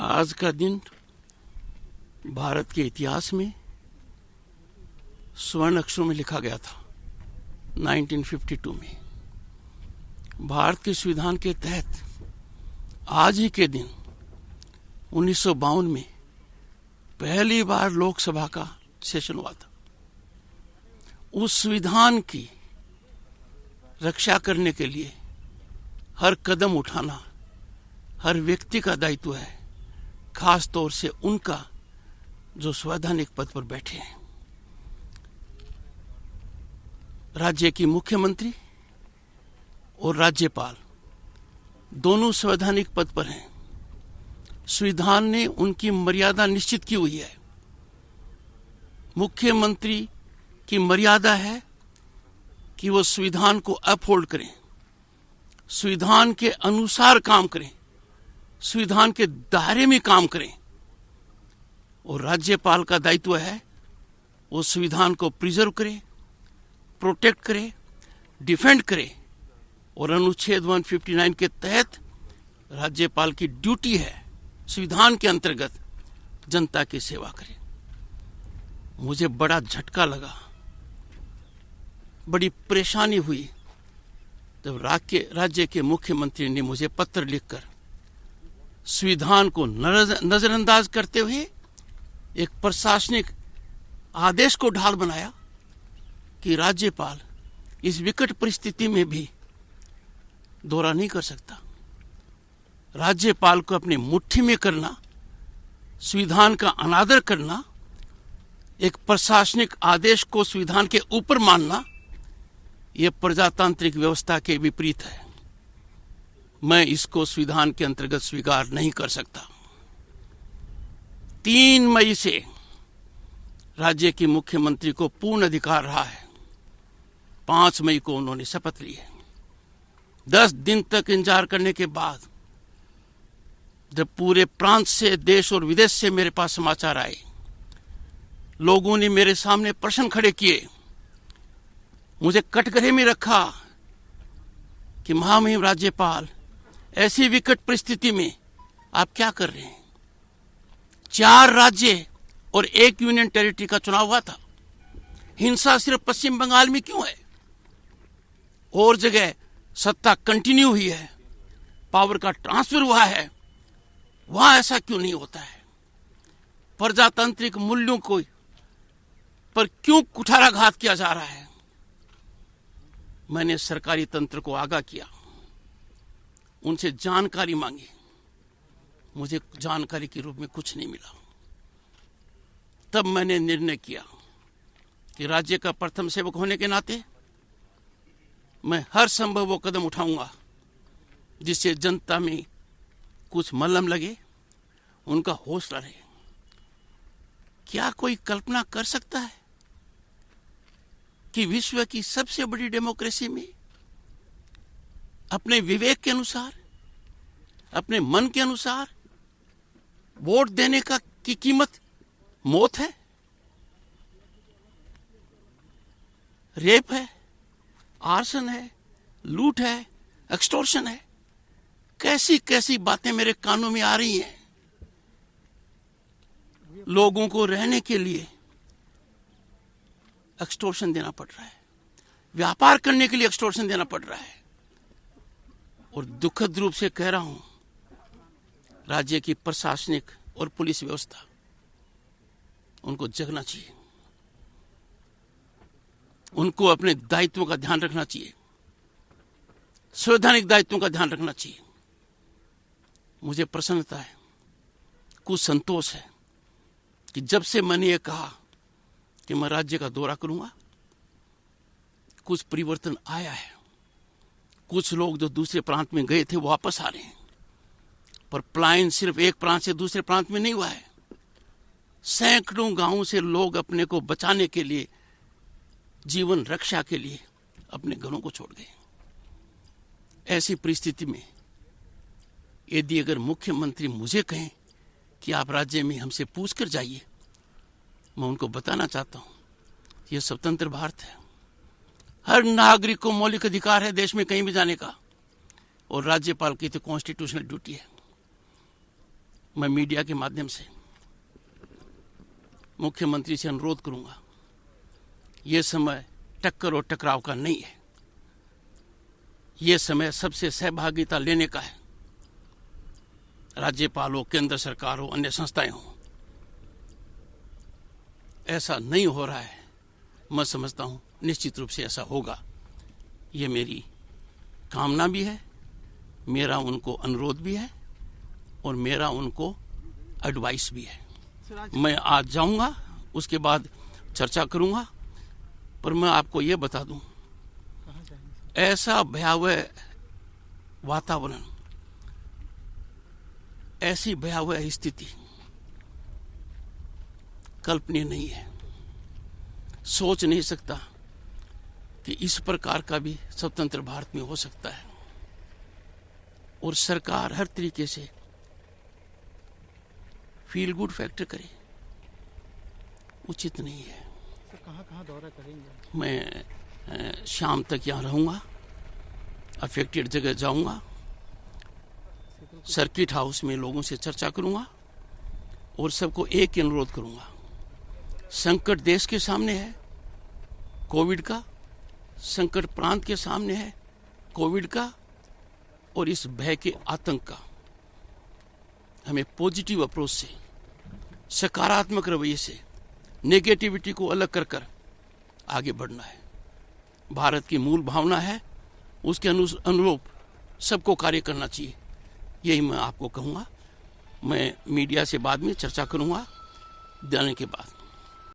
आज का दिन भारत के इतिहास में स्वर्ण अक्षरों में लिखा गया था। 1952 में भारत के संविधान के तहत आज ही के दिन 1952 में पहली बार लोकसभा का सेशन हुआ था। उस संविधान की रक्षा करने के लिए हर कदम उठाना हर व्यक्ति का दायित्व है, खास तौर से उनका जो संवैधानिक पद पर बैठे हैं। राज्य की मुख्यमंत्री और राज्यपाल दोनों संवैधानिक पद पर हैं। संविधान ने उनकी मर्यादा निश्चित की हुई है। मुख्यमंत्री की मर्यादा है कि वो संविधान को अपहोल्ड करें, संविधान के अनुसार काम करें, संविधान के दायरे में काम करें। और राज्यपाल का दायित्व है वो संविधान को प्रिजर्व करे, प्रोटेक्ट करे, डिफेंड करे। और अनुच्छेद 159 के तहत राज्यपाल की ड्यूटी है संविधान के अंतर्गत जनता की सेवा करे। मुझे बड़ा झटका लगा, बड़ी परेशानी हुई जब राज्य के मुख्यमंत्री ने मुझे पत्र लिखकर संविधान को नजरअंदाज करते हुए एक प्रशासनिक आदेश को ढाल बनाया कि राज्यपाल इस विकट परिस्थिति में भी दौरा नहीं कर सकता। राज्यपाल को अपनी मुट्ठी में करना, संविधान का अनादर करना, एक प्रशासनिक आदेश को संविधान के ऊपर मानना, यह प्रजातांत्रिक व्यवस्था के विपरीत है। मैं इसको संविधान के अंतर्गत स्वीकार नहीं कर सकता। 3 मई से राज्य के मुख्यमंत्री को पूर्ण अधिकार रहा है। 5 मई को उन्होंने शपथ ली है। 10 दिन तक इंतजार करने के बाद जब पूरे प्रांत से, देश और विदेश से मेरे पास समाचार आए, लोगों ने मेरे सामने प्रश्न खड़े किए, मुझे कटघरे में रखा कि महामहिम राज्यपाल, ऐसी विकट परिस्थिति में आप क्या कर रहे हैं? 4 राज्य और 1 यूनियन टेरिटरी का चुनाव हुआ था। हिंसा सिर्फ पश्चिम बंगाल में क्यों है? और जगह सत्ता कंटिन्यू हुई है, पावर का ट्रांसफर हुआ है, वहां ऐसा क्यों नहीं होता है? प्रजातांत्रिक मूल्यों को पर क्यों कुठाराघात किया जा रहा है? मैंने सरकारी तंत्र को आगाह किया, उनसे जानकारी मांगी। मुझे जानकारी के रूप में कुछ नहीं मिला। तब मैंने निर्णय किया कि राज्य का प्रथम सेवक होने के नाते मैं हर संभव वो कदम उठाऊंगा जिससे जनता में कुछ मलहम लगे, उनका हौसला रहे। क्या कोई कल्पना कर सकता है कि विश्व की सबसे बड़ी डेमोक्रेसी में अपने विवेक के अनुसार, अपने मन के अनुसार वोट देने की कीमत मौत है, रेप है, आर्सन है, लूट है, एक्सटॉर्शन है? कैसी कैसी बातें मेरे कानों में आ रही हैं। लोगों को रहने के लिए एक्सटॉर्शन देना पड़ रहा है, व्यापार करने के लिए एक्सटॉर्शन देना पड़ रहा है। और दुखद रूप से कह रहा हूं, राज्य की प्रशासनिक और पुलिस व्यवस्था, उनको जगना चाहिए, उनको अपने दायित्वों का ध्यान रखना चाहिए, संवैधानिक दायित्वों का ध्यान रखना चाहिए। मुझे प्रसन्नता है, कुछ संतोष है कि जब से मैंने ये कहा कि मैं राज्य का दौरा करूंगा, कुछ परिवर्तन आया है। कुछ लोग जो दूसरे प्रांत में गए थे वो वापस आ रहे हैं, पर पलायन सिर्फ एक प्रांत से दूसरे प्रांत में नहीं हुआ है। सैकड़ों गांवों से लोग अपने को बचाने के लिए, जीवन रक्षा के लिए अपने घरों को छोड़ गए। ऐसी परिस्थिति में यदि अगर मुख्यमंत्री मुझे कहें कि आप राज्य में हमसे पूछ कर जाइए, मैं उनको बताना चाहता हूं, यह स्वतंत्र भारत है। हर नागरिक को मौलिक अधिकार है देश में कहीं भी जाने का, और राज्यपाल की तो कॉन्स्टिट्यूशनल ड्यूटी है। मैं मीडिया के माध्यम से मुख्यमंत्री से अनुरोध करूंगा, ये समय टक्कर और टकराव का नहीं है, ये समय सबसे सहभागिता लेने का है। राज्यपाल हो, केंद्र सरकार हो, अन्य संस्थाएं हो, ऐसा नहीं हो रहा है। मैं समझता हूं निश्चित रूप से ऐसा होगा। ये मेरी कामना भी है, मेरा उनको अनुरोध भी है और मेरा उनको एडवाइस भी है। मैं आज जाऊंगा, उसके बाद चर्चा करूंगा, पर मैं आपको ये बता दूं, ऐसा भयावह वातावरण, ऐसी भयावह स्थिति कल्पनीय नहीं है। सोच नहीं सकता कि इस प्रकार का भी स्वतंत्र भारत में हो सकता है। और सरकार हर तरीके से फील गुड फैक्टर करे, उचित नहीं है। तो कहाँ दौरा करेंगे? मैं शाम तक यहाँ रहूंगा, अफेक्टेड जगह जाऊंगा, सर्किट हाउस में लोगों से चर्चा करूंगा और सबको एक अनुरोध करूंगा, संकट देश के सामने है कोविड का, संकट प्रांत के सामने है कोविड का, और इस भय के आतंक का हमें पॉजिटिव अप्रोच से, सकारात्मक रवैये से, नेगेटिविटी को अलग कर आगे बढ़ना है। भारत की मूल भावना है, उसके अनुरूप सबको कार्य करना चाहिए। यही मैं आपको कहूंगा। मैं मीडिया से बाद में चर्चा करूंगा जाने के बाद।